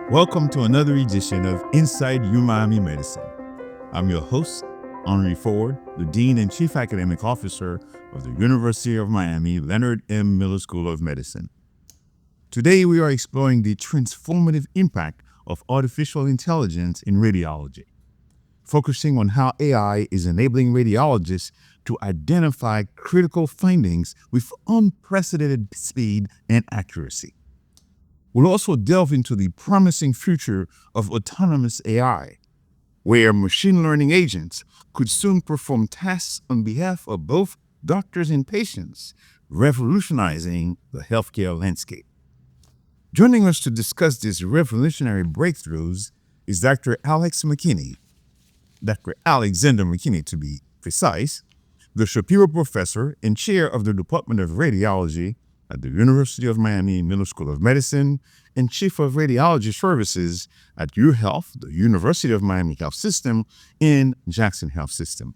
Welcome to another edition of Inside UMiami Medicine. I'm your host, Henry Ford, the Dean and Chief Academic Officer of the University of Miami Leonard M. Miller School of Medicine. Today we are exploring the transformative impact of artificial intelligence in radiology, focusing on how AI is enabling radiologists to identify critical findings with unprecedented speed and accuracy. We'll also delve into the promising future of autonomous AI, where machine learning agents could soon perform tasks on behalf of both doctors and patients, revolutionizing the healthcare landscape. Joining us to discuss these revolutionary breakthroughs is Dr. Dr. Alexander McKinney to be precise, the Shapiro Professor and Chair of the Department of Radiology at the University of Miami Miller School of Medicine and Chief of Radiology Services at UHealth, the University of Miami Health System, and Jackson Health System.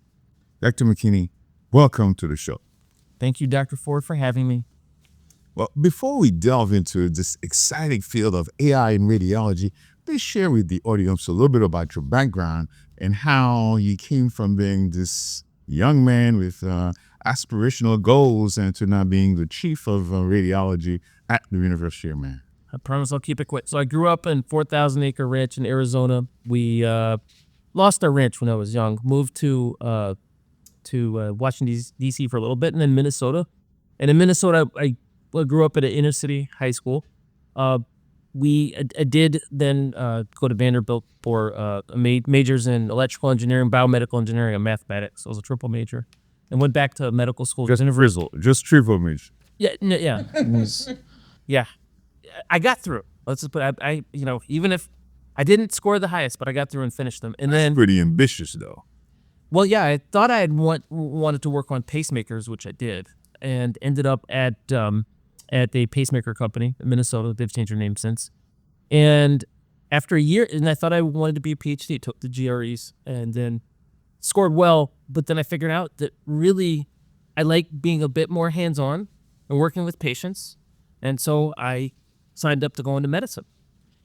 Dr. McKinney, welcome to the show. Thank you, Dr. Ford, for having me. Well, before we delve into this exciting field of AI in radiology, please share with the audience a little bit about your background and how you came from being this young man with aspirational goals and to now being the chief of radiology at the University of Miami. I promise I'll keep it quick. So I grew up in 4,000 acre ranch in Arizona. We lost our ranch when I was young, moved to Washington, D.C. for a little bit, and then Minnesota. And in Minnesota, I grew up at an inner city high school. I did then go to Vanderbilt for majors in electrical engineering, biomedical engineering, and mathematics. So I was a triple major. And went back to medical school. Just triple major. Yeah. Yeah. I got through. Let's just put I even if I didn't score the highest, but I got through and finished them. And then Pretty ambitious though. well, yeah, I thought I had wanted to work on pacemakers, which I did, and ended up at a pacemaker company in Minnesota. They've changed their name since. And after a year, and I thought I wanted to be a PhD, took the GREs, and then scored well. But then I figured out that really I like being a bit more hands-on and working with patients. And so I signed up to go into medicine.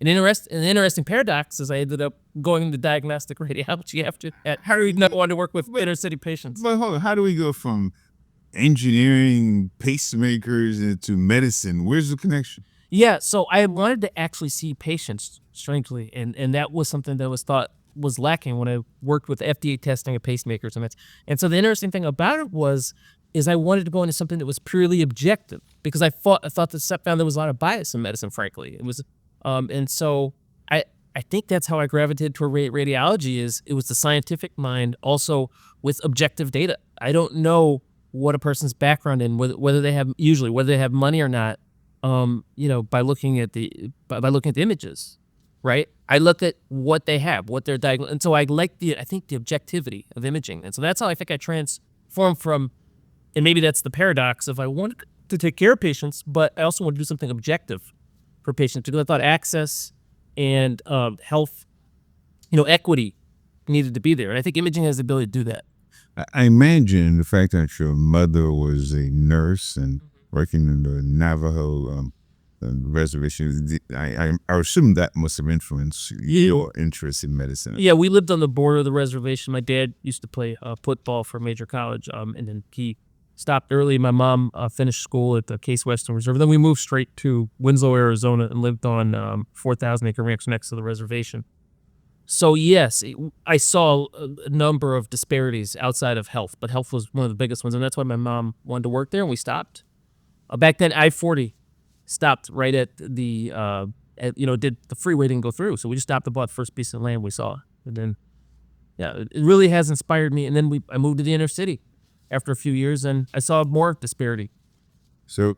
An interesting paradox is I ended up going into diagnostic radiology after that. How do you not want to work with inner city patients? But hold on, how do we go from engineering, pacemakers into medicine? Where's the connection? Yeah, so I wanted to actually see patients, strangely, and that was something that was thought was lacking when I worked with FDA testing of pacemakers. And so the interesting thing about it is I wanted to go into something that was purely objective because I thought that found there was a lot of bias in medicine, frankly. It was, and so I think that's how I gravitated toward radiology. It was the scientific mind, also with objective data. I don't know what a person's background in, whether they have money or not. By looking at the images, right? I look at what they have, what they're diagnosed, and so I like the objectivity of imaging, and so that's how I think I transformed from. And maybe that's the paradox of I wanted to take care of patients, but I also want to do something objective for patients because I thought access and health, equity needed to be there. And I think imaging has the ability to do that. I imagine the fact that your mother was a nurse and working in the Navajo reservation, I assume that must have influenced your interest in medicine. Yeah, we lived on the border of the reservation. My dad used to play football for a major college, and then he stopped early. My mom finished school at the Case Western Reserve. Then we moved straight to Winslow, Arizona, and lived on 4,000 acre ranch next to the reservation. So yes, I saw a number of disparities outside of health, but health was one of the biggest ones, and that's why my mom wanted to work there, and we stopped. Back then, I-40 stopped right at the, the freeway didn't go through, so we just stopped and bought the first piece of land we saw. And then, yeah, it really has inspired me. And then I moved to the inner city after a few years, and I saw more disparity. So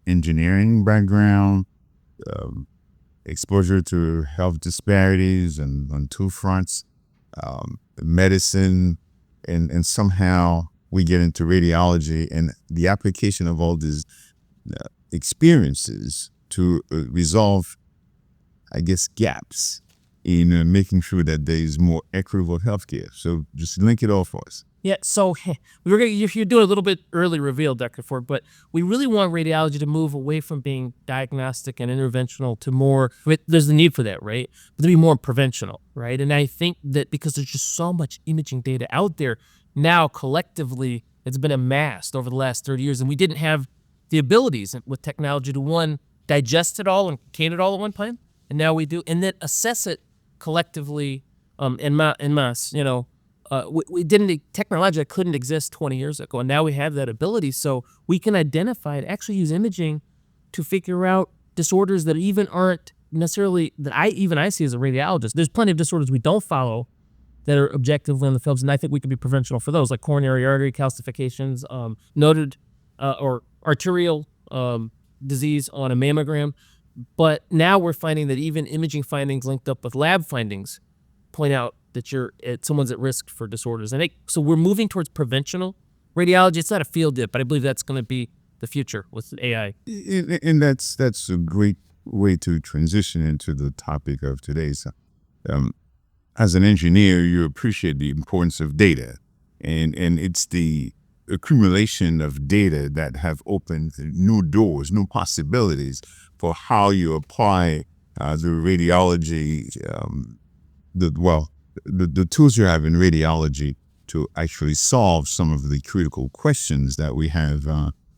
engineering background, exposure to health disparities and on two fronts, medicine, and somehow we get into radiology and the application of all these experiences to resolve, I guess, gaps in making sure that there is more equitable healthcare. So just link it all for us. Yeah, so we were gonna, if you do a little bit early reveal, Dr. Ford, but we really want radiology to move away from being diagnostic and interventional to more. There's the need for that, right? But to be more preventional, right? And I think that because there's just so much imaging data out there now, collectively, it's been amassed over the last 30 years, and we didn't have the abilities with technology to one digest it all and contain it all at one time, and now we do, and then assess it collectively en masse, we didn't technology that couldn't exist 20 years ago, and now we have that ability, so we can identify and actually use imaging to figure out disorders that even aren't necessarily that I see as a radiologist. There's plenty of disorders we don't follow that are objectively on the films, and I think we could be preventional for those, like coronary artery calcifications, noted or arterial disease on a mammogram. But now we're finding that even imaging findings linked up with lab findings point out that someone's at risk for disorders. So we're moving towards preventional radiology. It's not a field yet, but I believe that's going to be the future with AI. And that's a great way to transition into the topic of today's. As an engineer, you appreciate the importance of data, and it's the accumulation of data that have opened new doors, new possibilities for how you apply the radiology, the tools you have in radiology to actually solve some of the critical questions that we have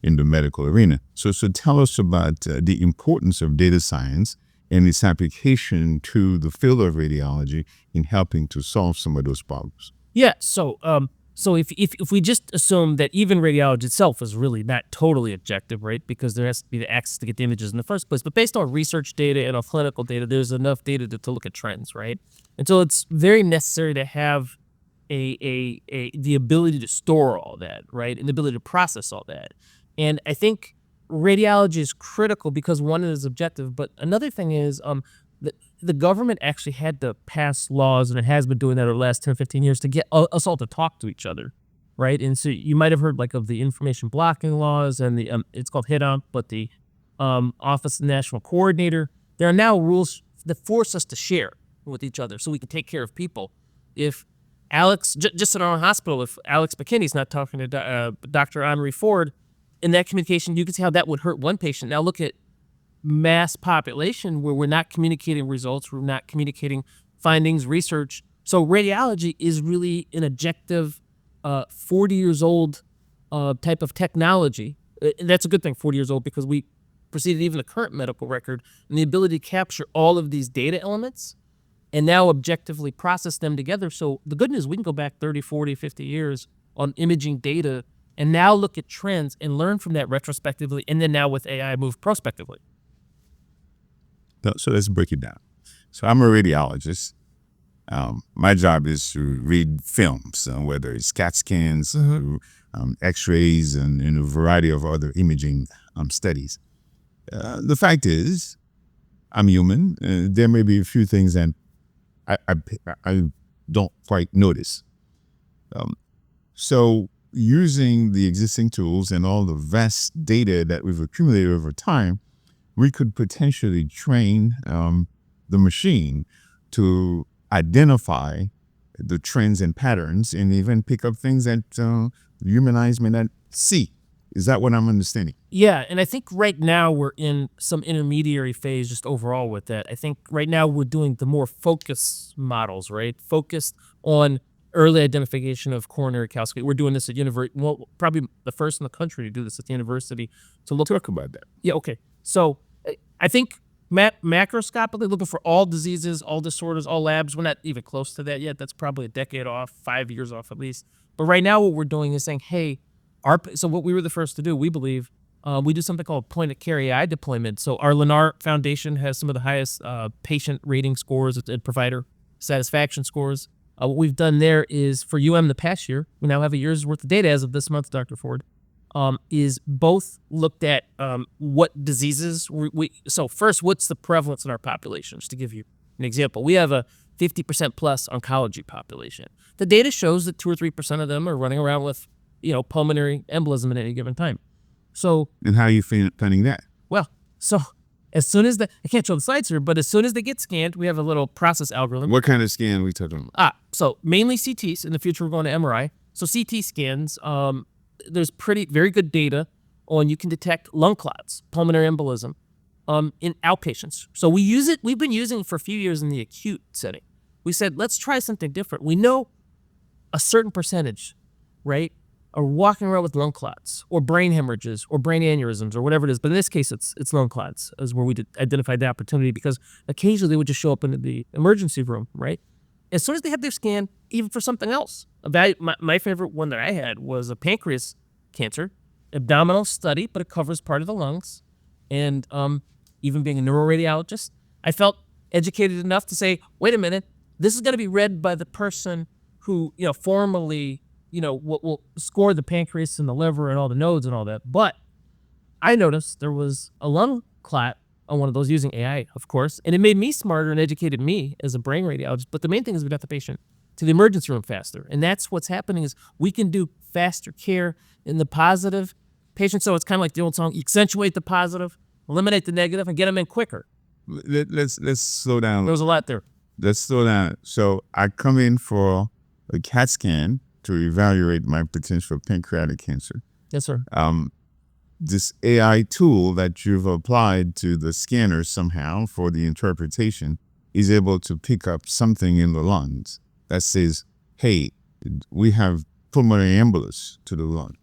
in the medical arena. So tell us about the importance of data science and its application to the field of radiology in helping to solve some of those problems. Yeah, so if we just assume that even radiology itself is really not totally objective, right? Because there has to be the access to get the images in the first place. But based on research data and on clinical data, there's enough data to look at trends, right? And so it's very necessary to have the ability to store all that, right? And the ability to process all that. And I think radiology is critical because one, it is objective, but another thing is the government actually had to pass laws, and it has been doing that over the last 10, 15 years to get us all to talk to each other, right? And so you might have heard of the information blocking laws and the it's called HIDOMP, but the Office of National Coordinator. There are now rules that force us to share with each other so we can take care of people. If Alex, just in our own hospital, if Alex McKinney's not talking to Dr. Henry Ford, in that communication, you can see how that would hurt one patient. Now look at mass population where we're not communicating results, we're not communicating findings, research. So radiology is really an objective, 40 years old type of technology. And that's a good thing, 40 years old, because we preceded even the current medical record and the ability to capture all of these data elements and now objectively process them together. So the good news, we can go back 30, 40, 50 years on imaging data and now look at trends and learn from that retrospectively, and then now with AI move prospectively. So let's break it down. So I'm a radiologist. My job is to read films, whether it's CAT scans, X-rays, and a variety of other imaging studies. The fact is, I'm human. There may be a few things that I don't quite notice. So using the existing tools and all the vast data that we've accumulated over time, we could potentially train the machine to identify the trends and patterns and even pick up things that human eyes may not see. Is that what I'm understanding? Yeah, and I think right now we're in some intermediary phase just overall with that. I think right now we're doing the more focused models, right? Focused on early identification of coronary calcification. We're doing this at university. Well, probably the first in the country to do this at the university. So Talk about that. Yeah, okay. So I think macroscopically looking for all diseases, all disorders, all labs. We're not even close to that yet. That's probably a decade off, 5 years off at least. But right now what we're doing is saying, hey, so what we were the first to do, we believe, we do something called point-of-care AI deployment. So our Lennar Foundation has some of the highest patient rating scores and provider satisfaction scores. What we've done there is for the past year, we now have a year's worth of data as of this month, Dr. Ford, is both looked at what diseases so first, what's the prevalence in our population? Just to give you an example, we have a 50% plus oncology population. The data shows that 2 or 3% of them are running around with, pulmonary embolism at any given time. So, and how are you finding that? Well, so as soon as I can't show the slides here, but as soon as they get scanned, we have a little process algorithm. What kind of scan are we talking about? So mainly CTs. In the future, we're going to MRI. So CT scans, there's very good data on you can detect lung clots, pulmonary embolism, in outpatients. So we've been using it for a few years in the acute setting. We said, let's try something different. We know a certain percentage, right, are walking around with lung clots or brain hemorrhages or brain aneurysms or whatever it is. But in this case, it's lung clots is where we identified the opportunity, because occasionally they would just show up in the emergency room, right? As soon as they had their scan, even for something else. My favorite one that I had was a pancreas cancer, abdominal study, but it covers part of the lungs. And even being a neuroradiologist, I felt educated enough to say, wait a minute, this is going to be read by the person who, formally, will score the pancreas and the liver and all the nodes and all that. But I noticed there was a lung clot on one of those using AI, of course, and it made me smarter and educated me as a brain radiologist. But the main thing is we got the patient to the emergency room faster. And that's what's happening is we can do faster care in the positive patient. So it's kind of like the old song, accentuate the positive, eliminate the negative, and get them in quicker. Let's slow down. There was a lot there. Let's slow down. So I come in for a CAT scan to evaluate my potential pancreatic cancer. Yes, sir. This AI tool that you've applied to the scanner somehow for the interpretation is able to pick up something in the lungs that says, hey, we have pulmonary embolus to the lung.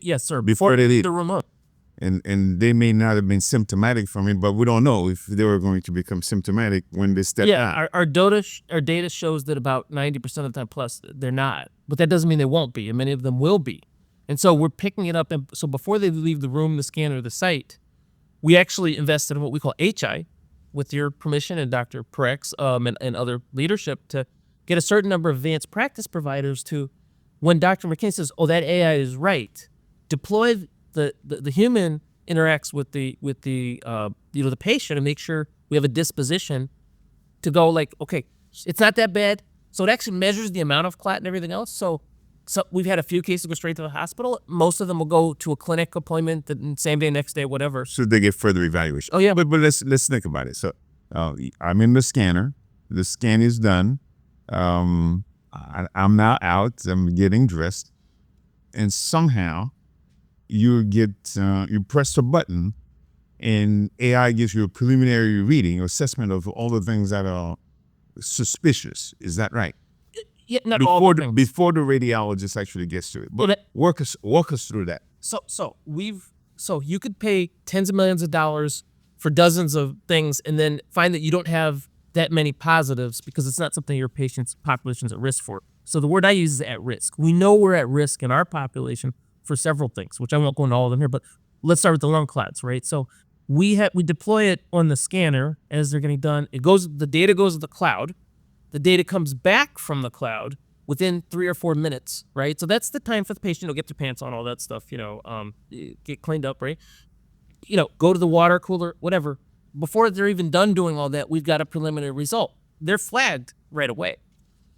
Yes, sir. Before they leave the remote. And they may not have been symptomatic from it, but we don't know if they were going to become symptomatic when they step out. Our data shows that about 90% of the time plus they're not, but that doesn't mean they won't be, and many of them will be. And so we're picking it up, and so before they leave the room, the scanner, the site, we actually invested in what we call HI, with your permission and Dr. Parek's and other leadership, to get a certain number of advanced practice providers to, when Dr. McKinney says, oh, that AI is right, deploy the human interacts with the patient and make sure we have a disposition to go like, okay, it's not that bad. So it actually measures the amount of clot and everything else. So we've had a few cases go straight to the hospital. Most of them will go to a clinic appointment the same day, next day, whatever. So they get further evaluation. Oh yeah. But let's think about it. So I'm in the scanner. The scan is done. I'm now out. I'm getting dressed, and somehow you press a button, and AI gives you a preliminary reading or assessment of all the things that are suspicious. Is that right? Yeah, not all the things. Before the radiologist actually gets to it. But walk us through that. So you could pay tens of millions of dollars for dozens of things and then find that you don't have that many positives because it's not something your patient's population is at risk for. So the word I use is at risk. We know we're at risk in our population for several things, which I won't go into all of them here, but let's start with the lung clots, right? So we deploy it on the scanner as they're getting done. The data goes to the cloud. The data comes back from the cloud within 3 or 4 minutes, right? So that's the time for the patient to get their pants on, all that stuff, get cleaned up, right? Go to the water cooler, whatever. Before they're even done doing all that, we've got a preliminary result. They're flagged right away,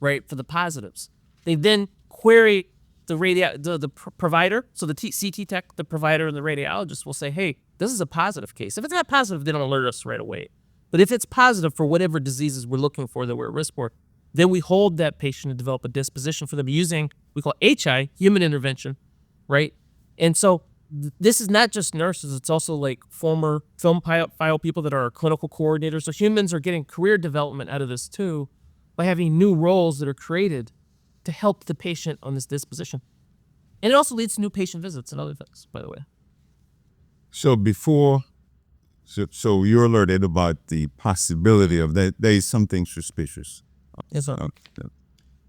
right, for the positives. They then query the provider, so the CT tech, the provider, and the radiologist will say, hey, this is a positive case. If it's not positive, they don't alert us right away. But if it's positive for whatever diseases we're looking for that we're at risk for, then we hold that patient to develop a disposition for them using, we call HI, human intervention, right? And so this is not just nurses, it's also like former film file people that are clinical coordinators. So humans are getting career development out of this too by having new roles that are created to help the patient on this disposition. And it also leads to new patient visits and other things, by the way. So you're alerted about the possibility of that there is something suspicious. Yes, sir. Okay.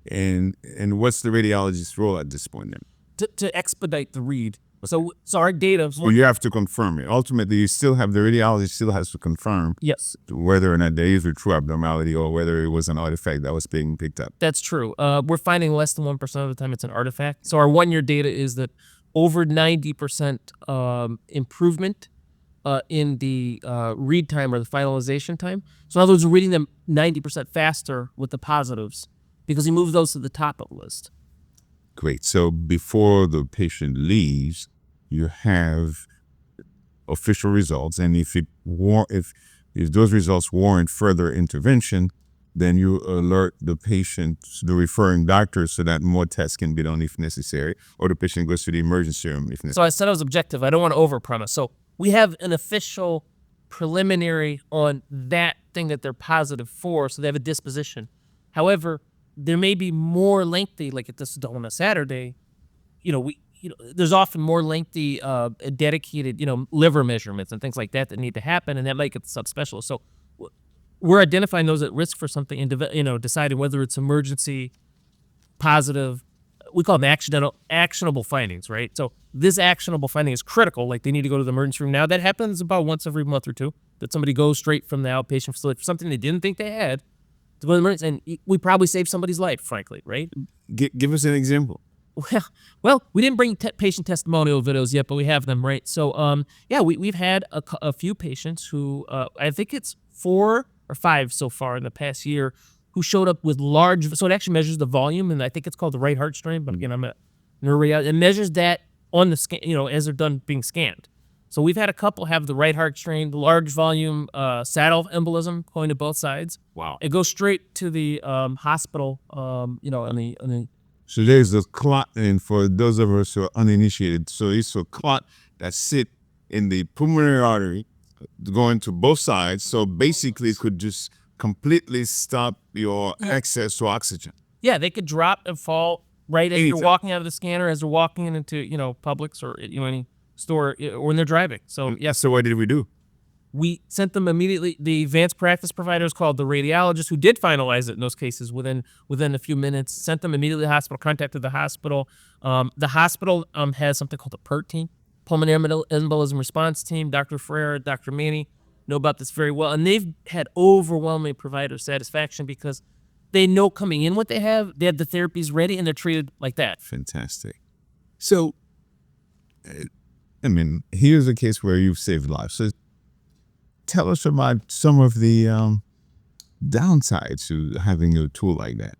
And what's the radiologist's role at this point then? To expedite the read. So our data. So you have to confirm it. Ultimately, the radiologist still has to confirm yes, whether or not there is a true abnormality or whether it was an artifact that was being picked up. That's true. We're finding less than 1% of the time it's an artifact. So our 1 year data is that over 90% improvement in the read time or the finalization time. So in other words, we're reading them 90% faster with the positives because we move those to the top of the list. Great. So before the patient leaves, you have official results, and if those results warrant further intervention, then you alert the patient, the referring doctor, so that more tests can be done if necessary, or the patient goes to the emergency room if necessary. So I said I was objective. I don't want to overpromise. So we have an official preliminary on that thing that they're positive for, so they have a disposition. However, there may be more lengthy, like if this is done on a Saturday, there's often more lengthy, dedicated, liver measurements and things like that need to happen, and that might get the subspecialist. So we're identifying those at risk for something and deciding whether it's emergency, positive. We call them actionable findings, right? So this actionable finding is critical. Like they need to go to the emergency room now. That happens about once every month or two. That somebody goes straight from the outpatient facility for something they didn't think they had to go to the emergency, and we probably saved somebody's life, frankly, right? Give us an example. Well, we didn't bring patient testimonial videos yet, but we have them, right? So, we've had a few patients who I think it's 4 or 5 so far in the past year who showed up with large. So it actually measures the volume, and I think it's called the right heart strain. But again, I'm a neuroradiologist. It measures that on the scan, as they're done being scanned. So we've had a couple have the right heart strain, the large volume saddle embolism going to both sides. Wow. It goes straight to the hospital. On the So there's a clot, and for those of us who are uninitiated, so it's a clot that sit in the pulmonary artery going to both sides. So basically it could just completely stop your access to oxygen. Yeah, they could drop and fall right as you're Anytime. walking out of the scanner, as they're walking into, Publix or any store, or when they're driving. So yeah, So what did we do? we sent them immediately. The advanced practice providers called the radiologists, who did finalize it in those cases within a few minutes, sent them immediately to the hospital, contacted the hospital. The hospital has something called a PERT team, pulmonary embolism response team. Dr. Ferreira, Dr. Manny know about this very well, and they've had overwhelming provider satisfaction because they know coming in what they have the therapies ready, and they're treated like that. Fantastic. So, here's a case where you've saved lives. So tell us about some of the downsides to having a tool like that.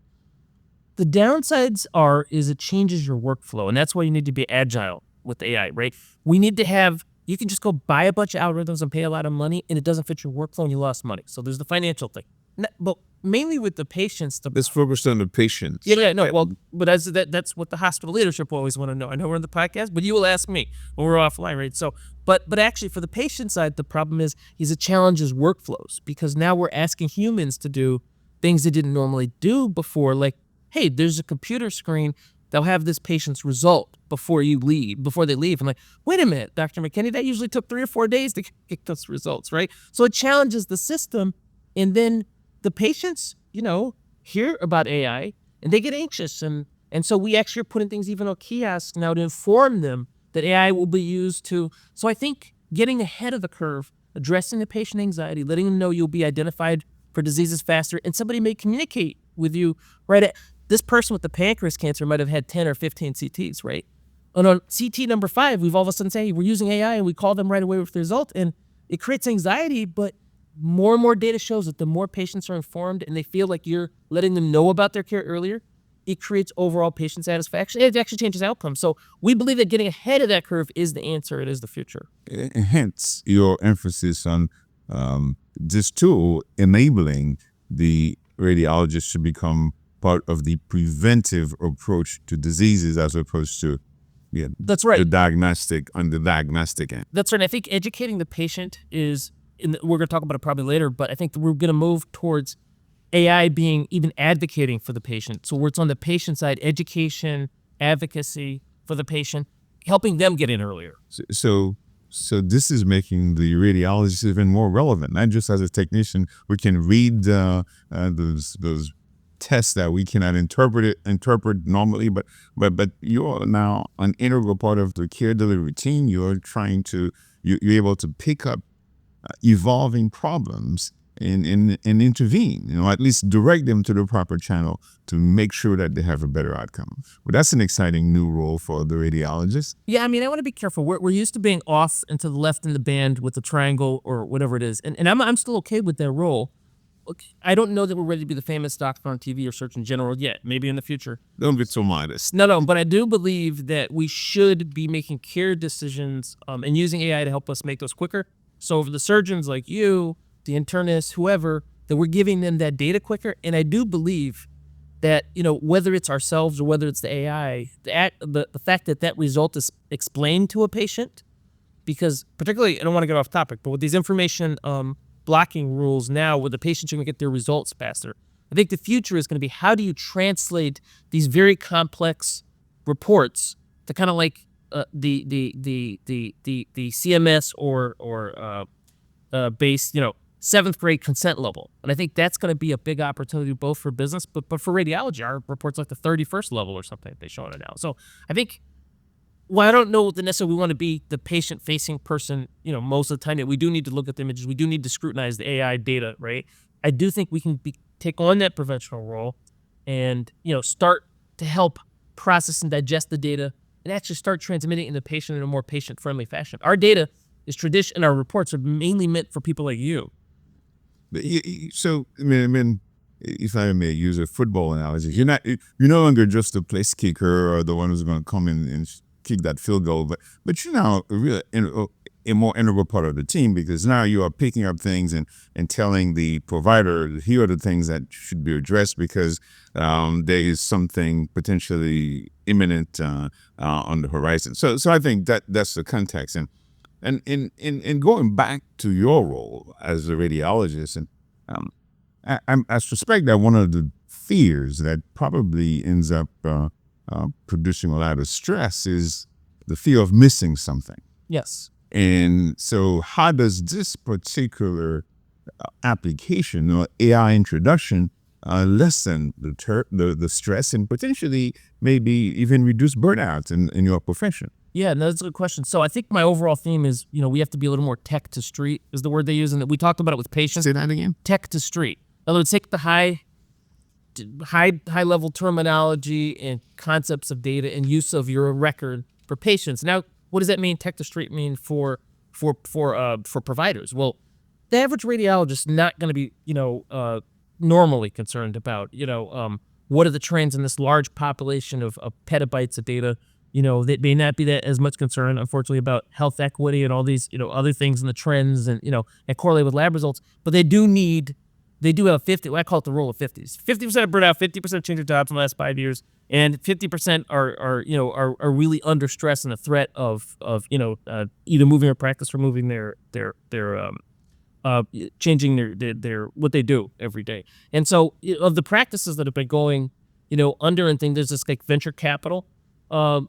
The downsides is it changes your workflow, and that's why you need to be agile with AI, right? We need to have, you can just go buy a bunch of algorithms and pay a lot of money, and it doesn't fit your workflow and you lost money. So there's the financial thing. But mainly with the patients, Let's focus on the patients. but that's what the hospital leadership will always want to know. I know we're on the podcast, but you will ask me when we're offline, right? So, but actually for the patient side, the problem is it challenges workflows, because now we're asking humans to do things they didn't normally do before. Like, hey, there's a computer screen. They'll have this patient's result before they leave. I'm like, wait a minute, Dr. McKinney, that usually took 3 or 4 days to get those results, right? So it challenges the system, and then the patients, hear about AI and they get anxious. And so we actually are putting things even on kiosks now to inform them that AI will be used to. So I think getting ahead of the curve, addressing the patient anxiety, letting them know you'll be identified for diseases faster, and somebody may communicate with you right. This person with the pancreas cancer might have had 10 or 15 CTs, right? And on CT number 5, we've all of a sudden say, hey, we're using AI, and we call them right away with the result. And it creates anxiety, but more and more data shows that the more patients are informed and they feel like you're letting them know about their care earlier, it creates overall patient satisfaction. It actually changes outcomes. So we believe that getting ahead of that curve is the answer. It is the future. Hence your emphasis on this tool enabling the radiologist to become part of the preventive approach to diseases, as opposed to that's right, the diagnostic end. That's right. I think educating the patient is, we're going to talk about it probably later, but I think we're going to move towards AI being even advocating for the patient. So where it's on the patient side, education, advocacy for the patient, helping them get in earlier. So this is making the radiologist even more relevant. Not just as a technician, we can read those tests that we cannot interpret normally, but you're now an integral part of the care delivery team. You're able to pick up evolving problems and intervene, at least direct them to the proper channel to make sure that they have a better outcome. Well, that's an exciting new role for the radiologist. Yeah, I want to be careful. We're used to being off and to the left in the band with the triangle or whatever it is, and I'm still okay with that role. Look, I don't know that we're ready to be the famous doctor on TV or Surgeon General yet. Maybe in the future. Don't be so modest. No, but I do believe that we should be making care decisions and using AI to help us make those quicker. So for the surgeons like you, the internists, whoever, that we're giving them that data quicker. And I do believe that, whether it's ourselves or whether it's the AI, the fact that that result is explained to a patient, because particularly, I don't want to get off topic, but with these information blocking rules now, where the patients are going to get their results faster, I think the future is going to be, how do you translate these very complex reports to kind of like the CMS or based, seventh grade consent level. And I think that's going to be a big opportunity both for business, but for radiology. Our report's like the 31st level or something they show it now. So I think, well, I don't know that necessarily we want to be the patient-facing person, most of the time. That we do need to look at the images. We do need to scrutinize the AI data, right? I do think we can take on that preventional role and, start to help process and digest the data and actually start transmitting it in the patient in a more patient-friendly fashion. Our data is and our reports are mainly meant for people like you. So, I mean, if I may use a football analogy, you're no longer just a place kicker or the one who's going to come in and kick that field goal, but you're now a more integral part of the team, because now you are picking up things and telling the provider, here are the things that should be addressed because there is something potentially imminent on the horizon. So I think that's the context. And in going back to your role as a radiologist, and I suspect that one of the fears that probably ends up producing a lot of stress is the fear of missing something. Yes. And so how does this particular application or AI introduction lessen the stress and potentially maybe even reduce burnout in your profession? Yeah, no, that's a good question. So I think my overall theme is, we have to be a little more tech to street is the word they use. And we talked about it with patients. Say that again? Tech to street. In other words, take the high level terminology and concepts of data and use of your record for patients. Now, what does that mean? Tech to street mean for providers? Well, the average radiologist is not going to be, normally concerned about, what are the trends in this large population of petabytes of data. That may not be that as much concern, unfortunately, about health equity and all these, other things in the trends and, and correlate with lab results. But they do have 50, I call it the rule of 50s. 50% of burnout, 50% change of jobs in the last 5 years, and 50% are really under stress and the threat of either moving their practice or moving their changing their what they do every day. And so of the practices that have been going, under and things, there's this like venture capital. And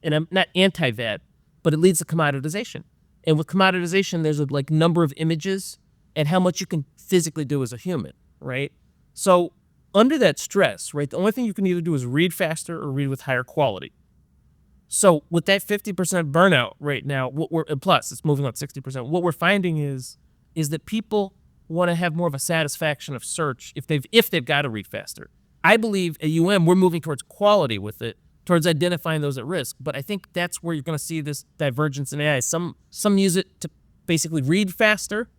I'm not anti that, but it leads to commoditization. And with commoditization, there's a number of images and how much you can physically do as a human, right? So under that stress, right, the only thing you can either do is read faster or read with higher quality. So with that 50% burnout right now, plus it's moving on 60%, what we're finding is that people want to have more of a satisfaction of search if they've got to read faster. I believe at we're moving towards quality with it, towards identifying those at risk. But I think that's where you're going to see this divergence in AI. Some use it to basically read faster,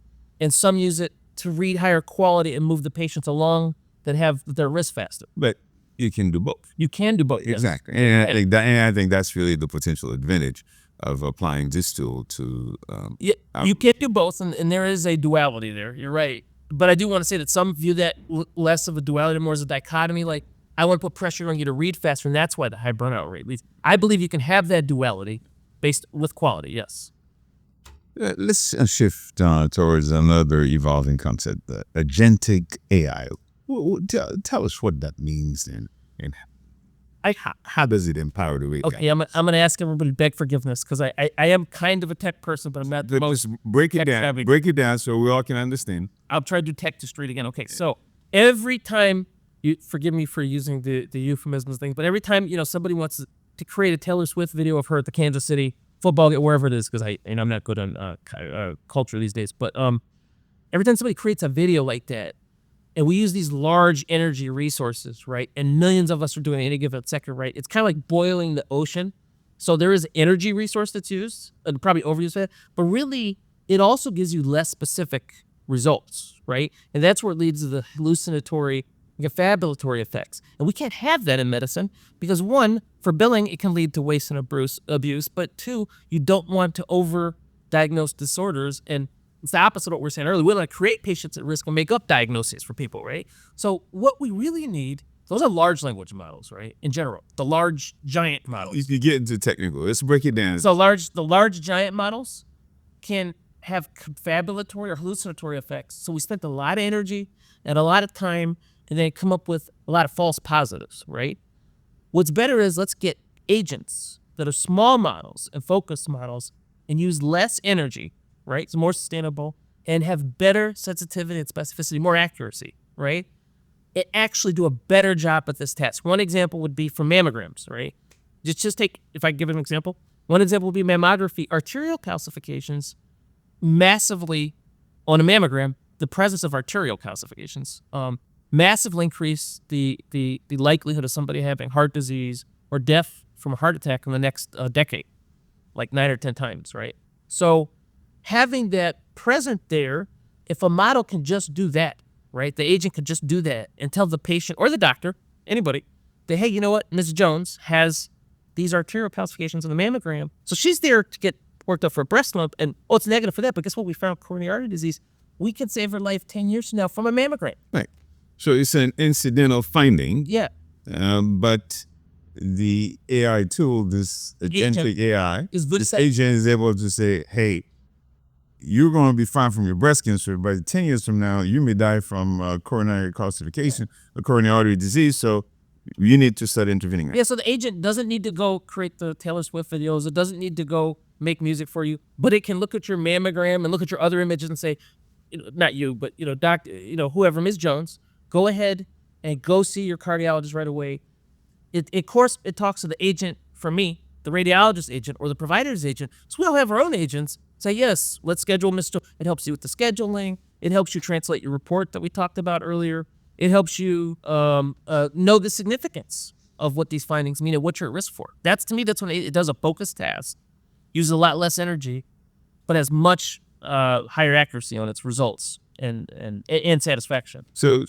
and some use it to read higher quality and move the patients along that have their risk faster. But you can do both. You can do both. Exactly. Yes. And I think that's really the potential advantage of applying this tool to... you can do both, and there is a duality there. You're right. But I do want to say that some view that less of a duality, more as a dichotomy, like, I want to put pressure on you to read faster, and that's why the high burnout rate leads. I believe you can have that duality based with quality, yes. Let's shift towards another evolving concept, agentic AI. Tell us what that means and how does it empower the radiologist? Okay, I'm going to ask everybody to beg forgiveness because I am kind of a tech person, but I'm not the most. Break it down so we all can understand. I'll try to do tech to street again. Okay, so every time, you forgive me for using the euphemisms thing, but every time somebody wants to create a Taylor Swift video of her at the Kansas City football game, wherever it is, because I'm not good on culture these days, but every time somebody creates a video like that, and we use these large energy resources, right, and millions of us are doing it any given second, right, it's kind of like boiling the ocean. So there is energy resource that's used, and probably overused for that, but really it also gives you less specific results, right? And that's where it leads to the hallucinatory, fabulatory effects. And we can't have that in medicine because, one, for billing, it can lead to waste and abuse, but two, you don't want to over-diagnose disorders. And It's the opposite of what we were saying earlier. We want to create patients at risk and make up diagnoses for people, right? So what we really need, those are large language models, right? In general, the large giant models. If you get into technical, let's break it down. So the large giant models can have confabulatory or hallucinatory effects. So we spent a lot of energy and a lot of time and then come up with a lot of false positives, right? What's better is let's get agents that are small models and focused models and use less energy, right? So more sustainable and have better sensitivity and specificity, more accuracy, right? It actually do a better job at this task. One example would be for mammograms, right? Just take, if I give an example, one example would be mammography. Arterial calcifications massively, on a mammogram, the presence of arterial calcifications massively increase the likelihood of somebody having heart disease or death from a heart attack in the next decade, like 9 or 10 times, right? So having that present there, if a model can just do that, right? The agent could just do that and tell the patient or the doctor, anybody, that, hey, you know what? Ms. Jones has these arterial calcifications in the mammogram. So she's there to get worked up for a breast lump, and it's negative for that, but guess what? We found coronary artery disease. We could save her life 10 years from now from a mammogram. Right. So it's an incidental finding. Yeah. But the AI tool, this agentic AI, this agent is able to say, hey, you're going to be fine from your breast cancer, but 10 years from now, you may die from coronary calcification, or coronary artery disease, so you need to start intervening. Yeah, so the agent doesn't need to go create the Taylor Swift videos. It doesn't need to go make music for you, but it can look at your mammogram and look at your other images and say, not you, but, doctor, whoever, Ms. Jones, go ahead and go see your cardiologist right away. Of course, it talks to the agent for me, the radiologist agent or the provider's agent. So we all have our own agents. Say, yes, let's schedule Ms. Jones. It helps you with the scheduling. It helps you translate your report that we talked about earlier. It helps you know the significance of what these findings mean and what you're at risk for. That's when it does a focused task, uses a lot less energy, but has much higher accuracy on its results and satisfaction. So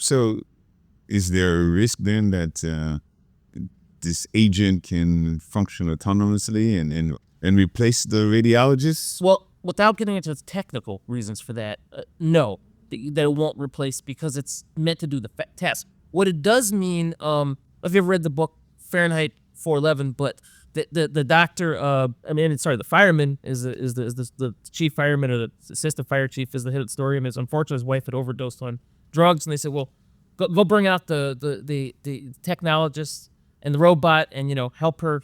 is there a risk then that this agent can function autonomously and replace the radiologists? Well, without getting into the technical reasons for that, no, that it won't replace because it's meant to do the task. What it does mean, if you ever read the book Fahrenheit 411, but the doctor, the fireman is the chief fireman or the assistant fire chief is the hit of the story, and unfortunately his wife had overdosed on drugs, and they said, well, go bring out the technologist and the robot and help her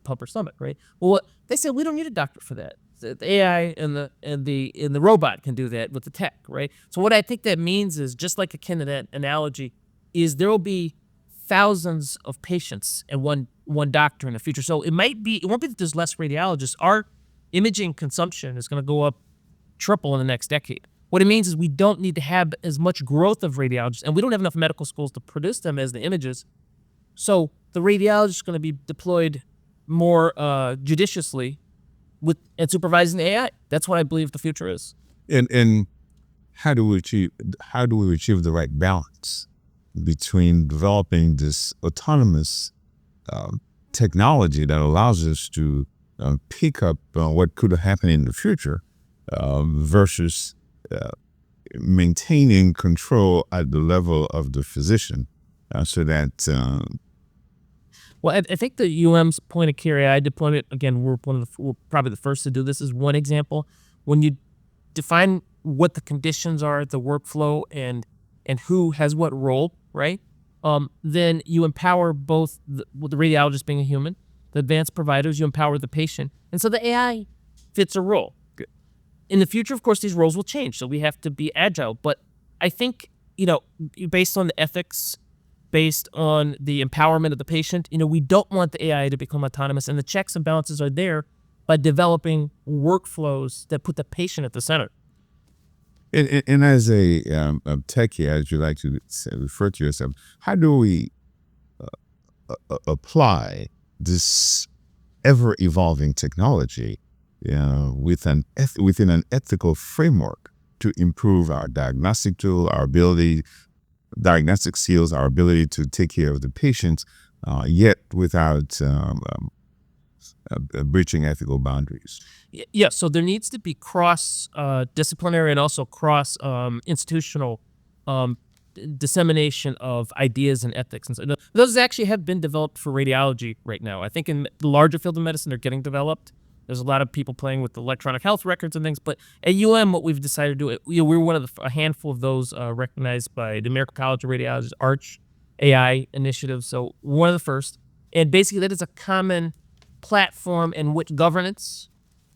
pump her stomach, right? Well, they said we don't need a doctor for that. The AI and the robot can do that with the tech, right? So what I think that means is, just like akin to that analogy, is there will be thousands of patients and one doctor in the future. So it won't be that there's less radiologists. Our imaging consumption is going to go up triple in the next decade. What it means is we don't need to have as much growth of radiologists, and we don't have enough medical schools to produce them as the images. So the radiologist is going to be deployed more judiciously and supervising the AI. That's what I believe the future is. And how do we achieve the right balance between developing this autonomous technology that allows us to pick up what could happen in the future versus maintaining control at the level of the physician so that Well, I think the UM's point of care AI deployment, again, we're probably the first to do this, is one example. When you define what the conditions are, the workflow, and who has what role, right? Then you empower both the radiologist being a human, the advanced providers, you empower the patient. And so the AI fits a role. In the future, of course, these roles will change, so we have to be agile. But I think, based on the ethics, based on the empowerment of the patient, we don't want the AI to become autonomous, and the checks and balances are there by developing workflows that put the patient at the center. And as a techie, as you like to refer to yourself, how do we apply this ever-evolving technology within an ethical framework to improve our diagnostic tool, diagnostic skills, our ability to take care of the patients, yet without breaching ethical boundaries. Yeah, so there needs to be cross disciplinary and also cross institutional dissemination of ideas and ethics. And so those actually have been developed for radiology right now. I think in the larger field of medicine, they're getting developed. There's a lot of people playing with electronic health records and things. But at what we've decided to do, we're one of a handful of those recognized by the American College of Radiology ARCH AI initiative. So one of the first. And basically, that is a common platform in which governance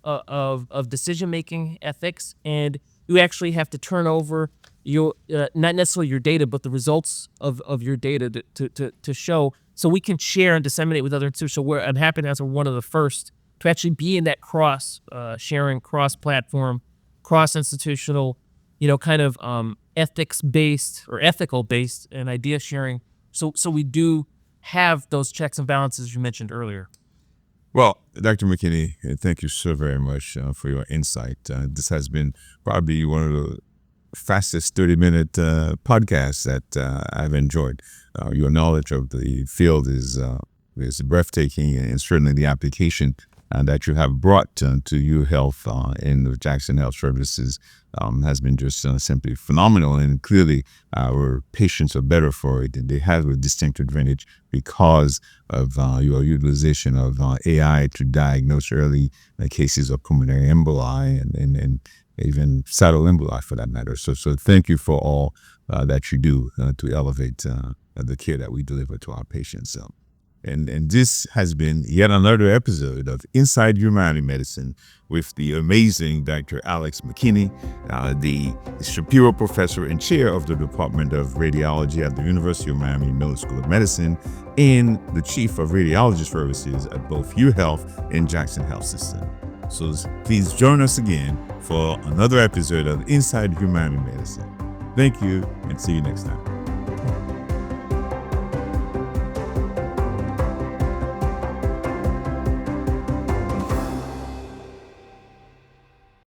of decision making ethics, and you actually have to turn over your not necessarily your data, but the results of your data to show, so we can share and disseminate with other institutions. So I'm happy as we're one of the first to actually be in that cross sharing, cross platform, cross institutional, kind of ethics based or ethical based and idea sharing. So we do have those checks and balances you mentioned earlier. Well, Dr. McKinney, thank you so very much for your insight. This has been probably one of the fastest 30-minute podcasts that I've enjoyed. Your knowledge of the field is breathtaking, and certainly the application that you have brought to UHealth in the Jackson Health Services has been just simply phenomenal. And clearly, our patients are better for it. And they have a distinct advantage because of your utilization of AI to diagnose early cases of pulmonary emboli and even saddle emboli for that matter. So thank you for all that you do to elevate the care that we deliver to our patients. And this has been yet another episode of Inside Humanity Medicine with the amazing Dr. Alex McKinney, the Shapiro Professor and Chair of the Department of Radiology at the University of Miami Miller School of Medicine, and the Chief of Radiology Services at both UHealth and Jackson Health System. So please join us again for another episode of Inside Humanity Medicine. Thank you, and see you next time.